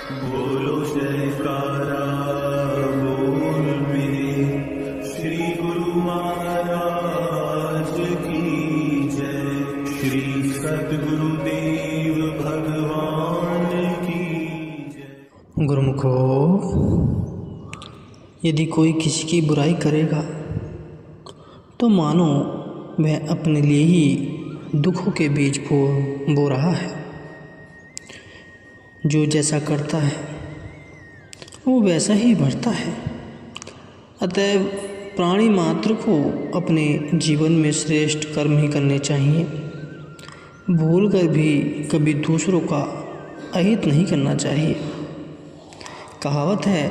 बोलो जयकारा बोल मेरे श्री गुरु महाराज की जय। श्री सद्गुरुदेव भगवान की जय। गुरुमुखो, यदि कोई किसी की बुराई करेगा तो मानो वह अपने लिए ही दुखों के बीज बो रहा है। जो जैसा करता है वो वैसा ही भरता है। अतएव प्राणी मात्र को अपने जीवन में श्रेष्ठ कर्म ही करने चाहिए। भूल कर भी कभी दूसरों का अहित नहीं करना चाहिए। कहावत है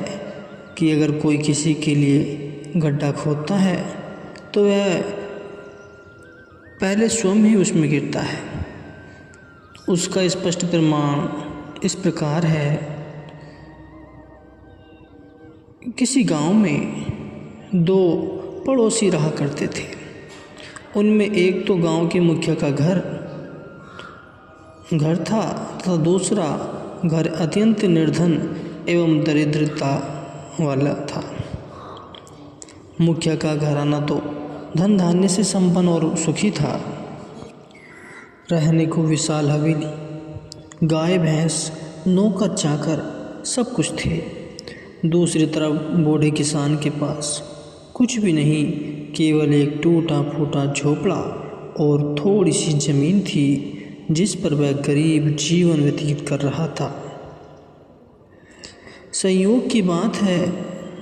कि अगर कोई किसी के लिए गड्ढा खोदता है तो वह पहले स्वयं ही उसमें गिरता है। उसका स्पष्ट प्रमाण इस प्रकार है। किसी गांव में दो पड़ोसी रहा करते थे। उनमें एक तो गांव के मुखिया का घर था तथा दूसरा घर अत्यंत निर्धन एवं दरिद्रता वाला था। मुखिया का घराना तो धन धान्य से संपन्न और सुखी था। रहने को विशाल हवेली, गाय भैंस, नौकर चाकर सब कुछ थे। दूसरी तरफ बूढ़े किसान के पास कुछ भी नहीं, केवल एक टूटा फूटा झोपड़ा और थोड़ी सी जमीन थी जिस पर वह गरीब जीवन व्यतीत कर रहा था। संयोग की बात है,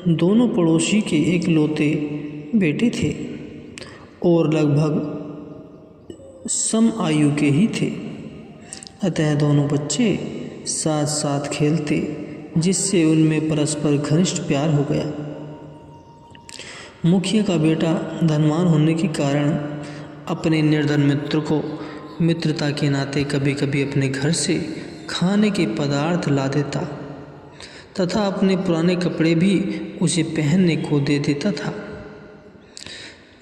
दोनों पड़ोसी के एकलौते बेटे थे और लगभग सम आयु के ही थे। अतः दोनों बच्चे साथ साथ खेलते, जिससे उनमें परस्पर घनिष्ठ प्यार हो गया। मुखिया का बेटा धनवान होने के कारण अपने निर्धन मित्र को मित्रता के नाते कभी कभी अपने घर से खाने के पदार्थ ला देता तथा अपने पुराने कपड़े भी उसे पहनने को दे देता था,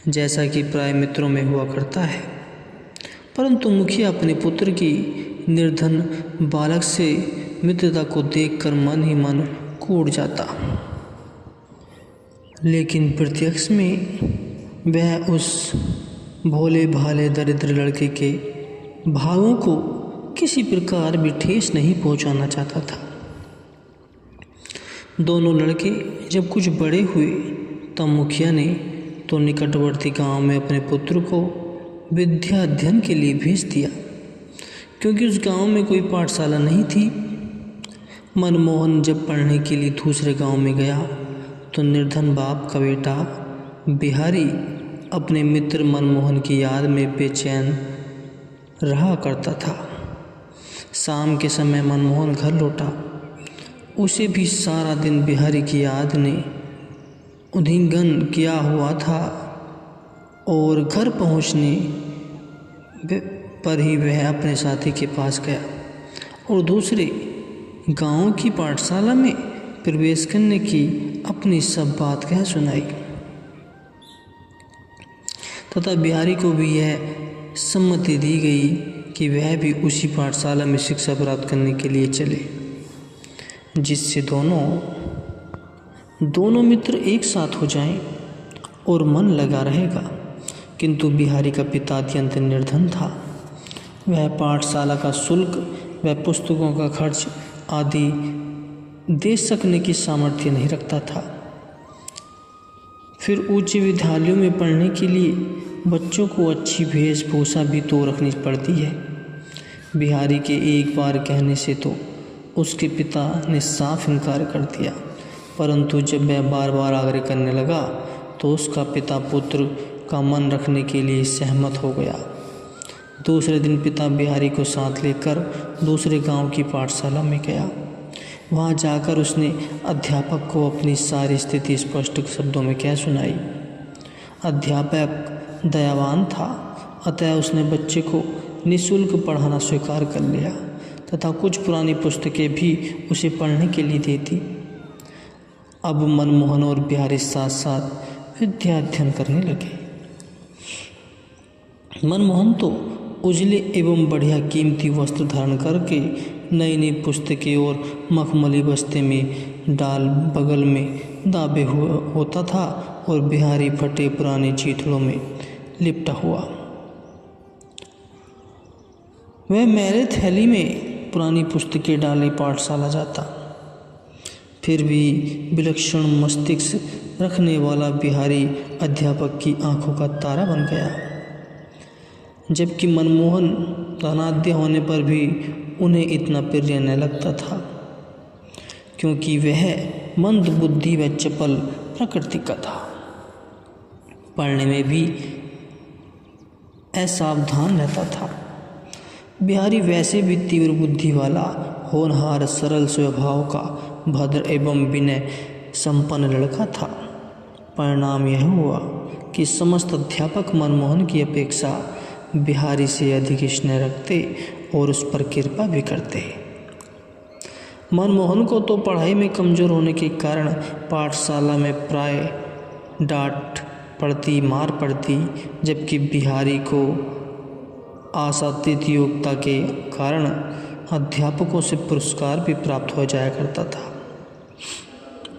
जैसा कि प्राय मित्रों में हुआ करता है। परंतु मुखिया अपने पुत्र की निर्धन बालक से मित्रता को देखकर मन ही मन कूट जाता, लेकिन प्रत्यक्ष में वह उस भोले भाले दरिद्र लड़के के भावों को किसी प्रकार भी ठेस नहीं पहुंचाना चाहता था। दोनों लड़के जब कुछ बड़े हुए तब मुखिया ने तो निकटवर्ती गांव में अपने पुत्र को विद्या अध्ययन के लिए भेज दिया, क्योंकि उस गांव में कोई पाठशाला नहीं थी। मनमोहन जब पढ़ने के लिए दूसरे गांव में गया तो निर्धन बाप का बेटा बिहारी अपने मित्र मनमोहन की याद में बेचैन रहा करता था। शाम के समय मनमोहन घर लौटा। उसे भी सारा दिन बिहारी की याद ने उद्विग्न किया हुआ था और घर पहुंचने पर ही वह अपने साथी के पास गया और दूसरे गांव की पाठशाला में प्रवेश करने की अपनी सब बात कह सुनाई तथा बिहारी को भी यह सम्मति दी गई कि वह भी उसी पाठशाला में शिक्षा प्राप्त करने के लिए चले, जिससे दोनों मित्र एक साथ हो जाएं और मन लगा रहेगा। किंतु बिहारी का पिता अत्यंत निर्धन था। वह पाठशाला का शुल्क व पुस्तकों का खर्च आदि दे सकने की सामर्थ्य नहीं रखता था। फिर उच्च विद्यालयों में पढ़ने के लिए बच्चों को अच्छी वेशभूषा भी तो रखनी पड़ती है। बिहारी के एक बार कहने से तो उसके पिता ने साफ इनकार कर दिया, परंतु जब वह बार बार आग्रह करने लगा तो उसका पिता पुत्र का मन रखने के लिए सहमत हो गया। दूसरे दिन पिता बिहारी को साथ लेकर दूसरे गांव की पाठशाला में गया। वहां जाकर उसने अध्यापक को अपनी सारी स्थिति स्पष्ट शब्दों में कह सुनाई। अध्यापक दयावान था, अतः उसने बच्चे को निःशुल्क पढ़ाना स्वीकार कर लिया तथा कुछ पुरानी पुस्तकें भी उसे पढ़ने के लिए दे दी। अब मनमोहन और बिहारी साथ साथ विद्या अध्ययन करने लगे। मनमोहन तो उजले एवं बढ़िया कीमती वस्त्र धारण करके नई नई पुस्तकें और मखमली बस्ते में डाल बगल में दाबे हुआ होता था और बिहारी फटे पुराने चीथड़ों में लिपटा हुआ। वह मेरे थैली में पुरानी पुस्तकें डाले पाठशाला जाता। फिर भी विलक्षण मस्तिष्क रखने वाला बिहारी अध्यापक की आंखों का तारा बन गया, जबकि मनमोहन धनाढ्य होने पर भी उन्हें इतना प्रिय न लगता था, क्योंकि वह मंद बुद्धि व चपल प्रकृति का था। पढ़ने में भी असावधान रहता था। बिहारी वैसे भी तीव्र बुद्धि वाला, होनहार, सरल स्वभाव का, भद्र एवं विनय संपन्न लड़का था। परिणाम यह हुआ कि समस्त अध्यापक मनमोहन की अपेक्षा बिहारी से अधिक स्नेह रखते और उस पर कृपा भी करते। मनमोहन को तो पढ़ाई में कमज़ोर होने के कारण पाठशाला में प्राय डांट पड़ती, मार पड़ती, जबकि बिहारी को असातित्य योग्यता के कारण अध्यापकों से पुरस्कार भी प्राप्त हो जाया करता था।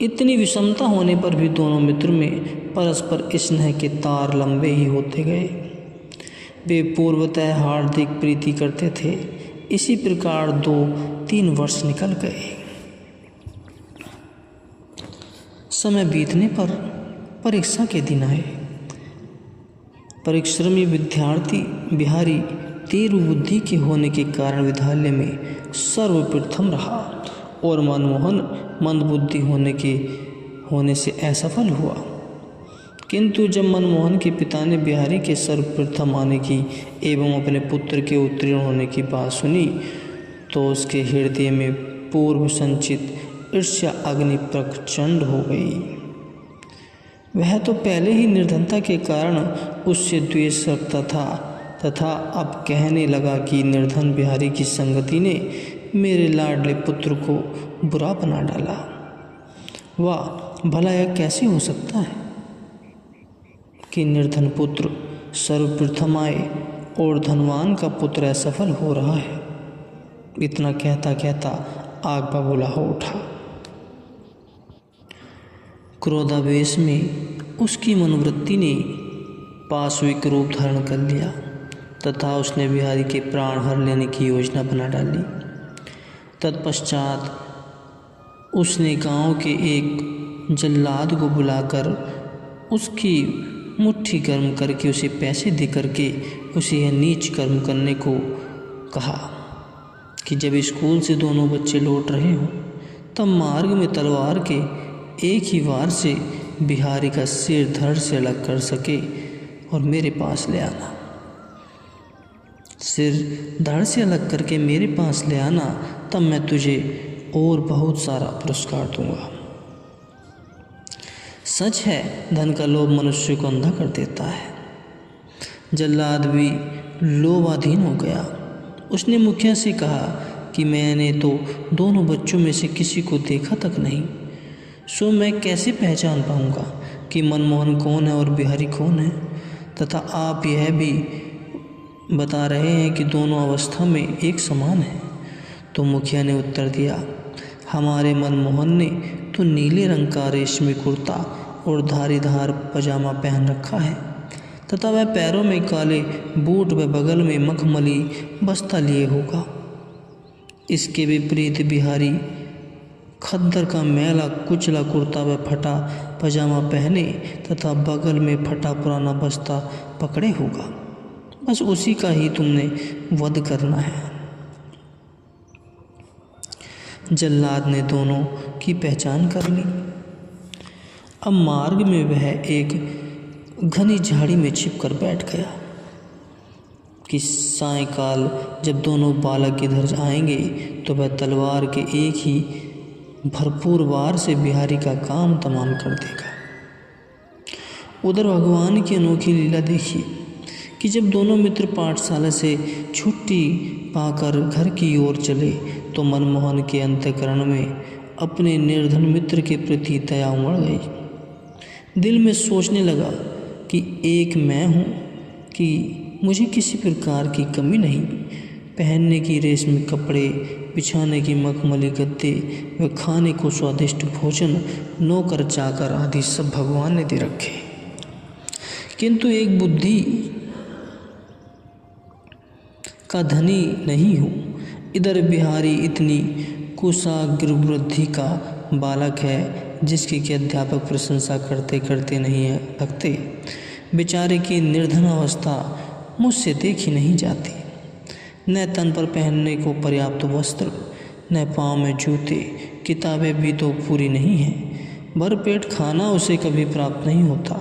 इतनी विषमता होने पर भी दोनों मित्रों में परस्पर स्नेह के तार लंबे ही होते गए। वे पूर्वतः हार्दिक प्रीति करते थे। इसी प्रकार 2-3 वर्ष निकल गए। समय बीतने पर परीक्षा के दिन आए। परिश्रमी विद्यार्थी बिहारी तीव्र बुद्धि के होने के कारण विद्यालय में सर्वप्रथम रहा और मनमोहन मंदबुद्धि होने से असफल हुआ। किंतु जब मनमोहन के पिता ने बिहारी के सर्वप्रथम आने की एवं अपने पुत्र के उत्तीर्ण होने की बात सुनी, तो उसके हृदय में पूर्व संचित ईर्ष्या अग्नि प्रचंड हो गई। वह तो पहले ही निर्धनता के कारण उससे द्वेष रखता था तथा अब कहने लगा कि निर्धन बिहारी की संगति ने मेरे लाडले पुत्र को बुरा बना डाला। वाह, भला यह कैसे हो सकता है कि निर्धन पुत्र सर्वप्रथम आए और धनवान का पुत्र असफल हो रहा है। इतना कहता कहता आग बबूला हो उठा। क्रोधावेश में उसकी मनोवृत्ति ने पाशविक रूप धारण कर लिया तथा उसने बिहारी के प्राण हर लेने की योजना बना डाली। तत्पश्चात उसने गांव के एक जल्लाद को बुलाकर उसकी मुट्ठी गर्म करके उसे पैसे दे करके उसे यह नीच कर्म करने को कहा कि जब स्कूल से दोनों बच्चे लौट रहे हों तब मार्ग में तलवार के एक ही वार से बिहारी का सिर धड़ से अलग कर सके और मेरे पास ले आना। सिर धड़ से अलग करके मेरे पास ले आना, तब मैं तुझे और बहुत सारा पुरस्कार दूंगा। सच है, धन का लोभ मनुष्य को अंधा कर देता है। जल्लाद भी लोभाधीन हो गया। उसने मुखिया से कहा कि मैंने तो दोनों बच्चों में से किसी को देखा तक नहीं, सो मैं कैसे पहचान पाऊंगा कि मनमोहन कौन है और बिहारी कौन है, तथा आप यह भी बता रहे हैं कि दोनों अवस्था में एक समान है। तो मुखिया ने उत्तर दिया, हमारे मनमोहन ने तो नीले रंग का रेशमी कुर्ता और धारीदार पजामा पहन रखा है तथा वह पैरों में काले बूट व बगल में मखमली बस्ता लिए होगा। इसके विपरीत बिहारी खद्दर का मैला कुचला कुर्ता व फटा पजामा पहने तथा बगल में फटा पुराना बस्ता पकड़े होगा। बस उसी का ही तुमने वध करना है। जल्लाद ने दोनों की पहचान कर ली। अब मार्ग में वह एक घनी झाड़ी में छिपकर बैठ गया कि सायंकाल जब दोनों बालक इधर आएंगे तो वह तलवार के एक ही भरपूर वार से बिहारी का काम तमाम कर देगा। उधर भगवान की अनोखी लीला देखिए कि जब दोनों मित्र पाठशाला से छुट्टी पाकर घर की ओर चले तो मनमोहन के अंतःकरण में अपने निर्धन मित्र के प्रति दया उमड़ गई। दिल में सोचने लगा कि एक मैं हूँ कि मुझे किसी प्रकार की कमी नहीं। पहनने की रेशमी कपड़े, बिछाने की मखमली गद्दे व खाने को स्वादिष्ट भोजन, नौकर चाकर आदि सब भगवान ने दे रखे। किंतु एक बुद्धि का धनी नहीं हूँ। इधर बिहारी इतनी कुशाग्रवृद्धि का बालक है जिसकी कि अध्यापक प्रशंसा करते करते नहीं थकते। बेचारे की निर्धन अवस्था मुझसे देखी नहीं जाती। न तन पर पहनने को पर्याप्त वस्त्र, न पाँव में जूते, किताबें भी तो पूरी नहीं हैं। भरपेट खाना उसे कभी प्राप्त नहीं होता।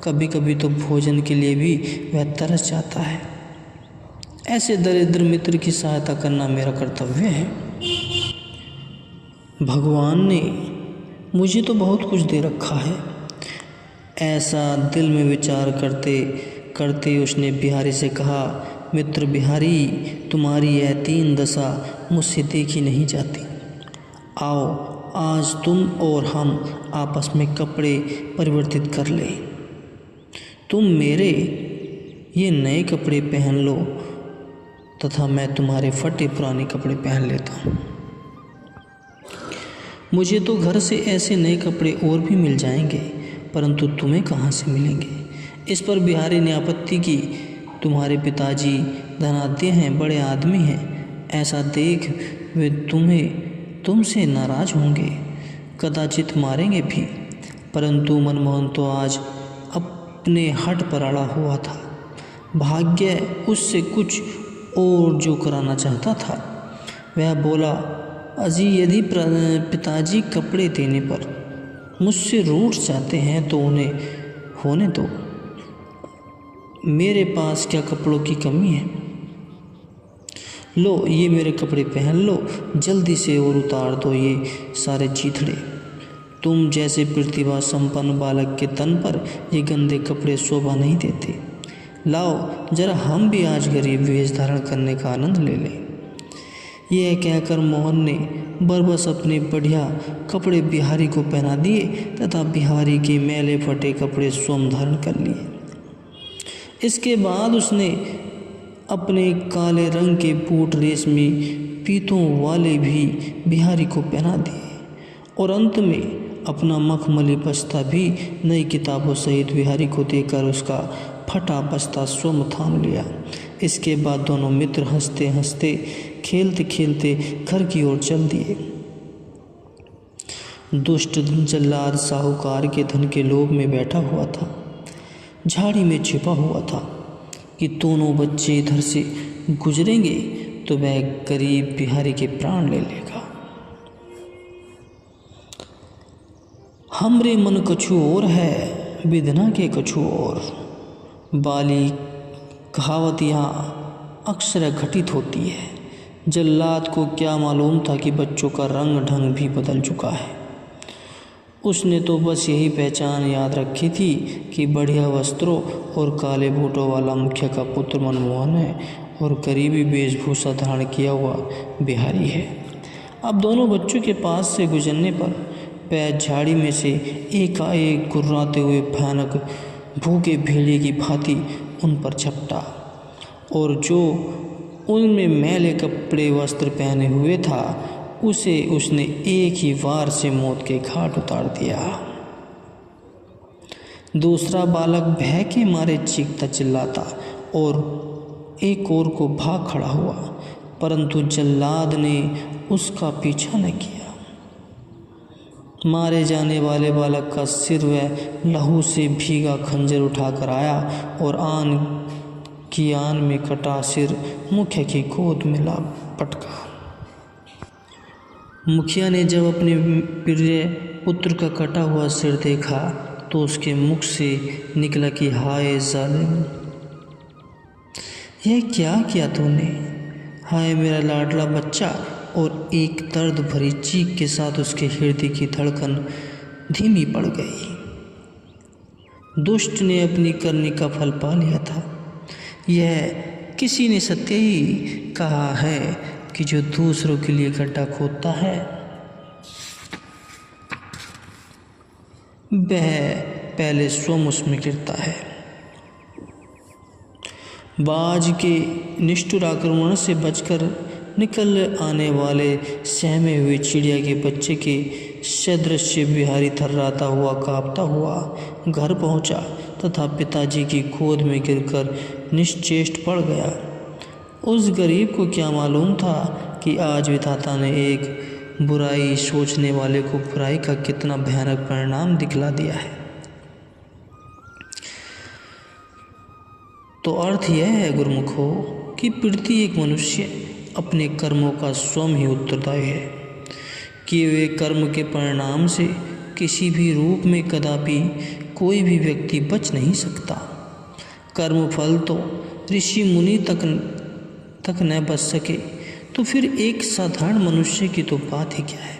कभी कभी तो भोजन के लिए भी वह तरस जाता है। ऐसे दरिद्र मित्र की सहायता करना मेरा कर्तव्य है। भगवान ने मुझे तो बहुत कुछ दे रखा है। ऐसा दिल में विचार करते करते उसने बिहारी से कहा, मित्र बिहारी, तुम्हारी यह दीन दशा मुझसे देखी नहीं जाती। आओ आज तुम और हम आपस में कपड़े परिवर्तित कर लें। तुम मेरे ये नए कपड़े पहन लो तथा मैं तुम्हारे फटे पुराने कपड़े पहन लेता हूँ। मुझे तो घर से ऐसे नए कपड़े और भी मिल जाएंगे, परंतु तुम्हें कहाँ से मिलेंगे। इस पर बिहारी ने आपत्ति की, तुम्हारे पिताजी धनाढ्य हैं, बड़े आदमी हैं। ऐसा देख वे तुमसे नाराज होंगे, कदाचित मारेंगे भी। परंतु मनमोहन तो आज अपने हट पर अड़ा हुआ था। भाग्य उससे कुछ और जो कराना चाहता था। वह बोला, अजी यदि पिताजी कपड़े देने पर मुझसे रूठ जाते हैं तो उन्हें होने दो। मेरे पास क्या कपड़ों की कमी है। लो ये मेरे कपड़े पहन लो, जल्दी से और उतार दो ये सारे चीथड़े। तुम जैसे प्रतिभा संपन्न बालक के तन पर ये गंदे कपड़े शोभा नहीं देते। लाओ जरा हम भी आज गरीब वेश धारण करने का आनंद ले लें। यह कहकर मोहन ने बरबस अपने बढ़िया कपड़े बिहारी को पहना दिए तथा बिहारी के मैले फटे कपड़े स्वयं धारण कर लिए। इसके बाद उसने अपने काले रंग के बूट रेशमी पीतों वाले भी बिहारी को पहना दिए और अंत में अपना मखमली बस्ता भी नई किताबों सहित बिहारी को देकर उसका फटा बस्ता स्वयं थाम लिया। इसके बाद दोनों मित्र हंसते हंसते खेलते खेलते घर की ओर चल दिए। दुष्ट जल्लाद साहूकार के धन के लोभ में बैठा हुआ था, झाड़ी में छिपा हुआ था कि दोनों बच्चे इधर से गुजरेंगे तो वह गरीब बिहारी के प्राण ले लेगा। हमरे मन कछु और है, विधना के कछु और। बाली कहावत यहाँ अक्सर घटित होती है। जल्लाद को क्या मालूम था कि बच्चों का रंग ढंग भी बदल चुका है। उसने तो बस यही पहचान याद रखी थी कि बढ़िया वस्त्रों और काले बूटों वाला मुखिया का पुत्र मनमोहन है और गरीबी वेशभूषा धारण किया हुआ बिहारी है। अब दोनों बच्चों के पास से गुजरने पर पैर झाड़ी में से एकाएक गुर्राते हुए भयानक भूखे भेड़िए की भांति उन पर झपटा और जो उनमें मैले कपड़े वस्त्र पहने हुए था उसे उसने एक ही वार से मौत के घाट उतार दिया। दूसरा बालक भय के मारे चीखता चिल्लाता और एक और को भाग खड़ा हुआ, परंतु जल्लाद ने उसका पीछा न किया। मारे जाने वाले बालक का सिर वह लहू से भीगा खंजर उठाकर आया और आन की आन में कटा सिर मुखिया की गोद में ला पटका। मुखिया ने जब अपने प्रिय पुत्र का कटा हुआ सिर देखा तो उसके मुख से निकला कि हाय जालिम, यह क्या किया तूने। हाय मेरा लाडला बच्चा। और एक दर्द भरी चीख के साथ उसके हृदय की धड़कन धीमी पड़ गई। दुष्ट ने अपनी करनी का फल पा लिया था। यह किसी ने सत्य ही कहा है कि जो दूसरों के लिए गड्ढा खोदता है वह पहले स्वयं उसमें गिरता है। बाज के निष्ठुर आक्रमण से बचकर निकल आने वाले सहमे हुए चिड़िया के बच्चे के सदृश बिहारी थर्राता हुआ कांपता हुआ घर पहुंचा तथा पिताजी की गोद में गिरकर निश्चेष्ट पड़ गया। उस गरीब को क्या मालूम था कि आज विधाता ने एक बुराई सोचने वाले को बुराई का कितना भयानक परिणाम दिखला दिया है। तो अर्थ यह है गुरुमुखो कि प्रत्येक मनुष्य अपने कर्मों का स्वयं ही उत्तरदायी है। किए हुए कर्म के परिणाम से किसी भी रूप में कदापि कोई भी व्यक्ति बच नहीं सकता। कर्म फल तो ऋषि मुनि तक न बच सके तो फिर एक साधारण मनुष्य की तो बात ही क्या है।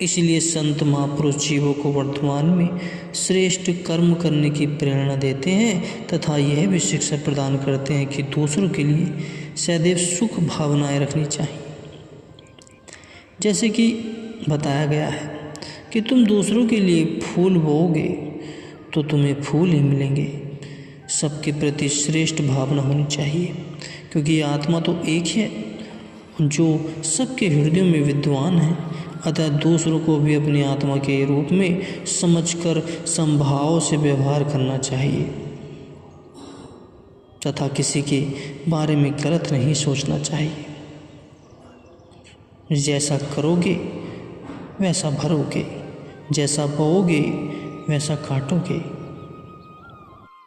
इसलिए संत महापुरुष जीवों को वर्तमान में श्रेष्ठ कर्म करने की प्रेरणा देते हैं तथा यह भी शिक्षा प्रदान करते हैं कि दूसरों के लिए सदैव सुख भावनाएं रखनी चाहिए। जैसे कि बताया गया है कि तुम दूसरों के लिए फूल बोओगे तो तुम्हें फूल ही मिलेंगे। सबके प्रति श्रेष्ठ भावना होनी चाहिए, क्योंकि आत्मा तो एक है जो सबके हृदयों में विद्वान है। अतः दूसरों को भी अपनी आत्मा के रूप में समझकर समभाव से व्यवहार करना चाहिए तथा किसी के बारे में गलत नहीं सोचना चाहिए। जैसा करोगे वैसा भरोगे, जैसा बोओगे वैसा काटोगे।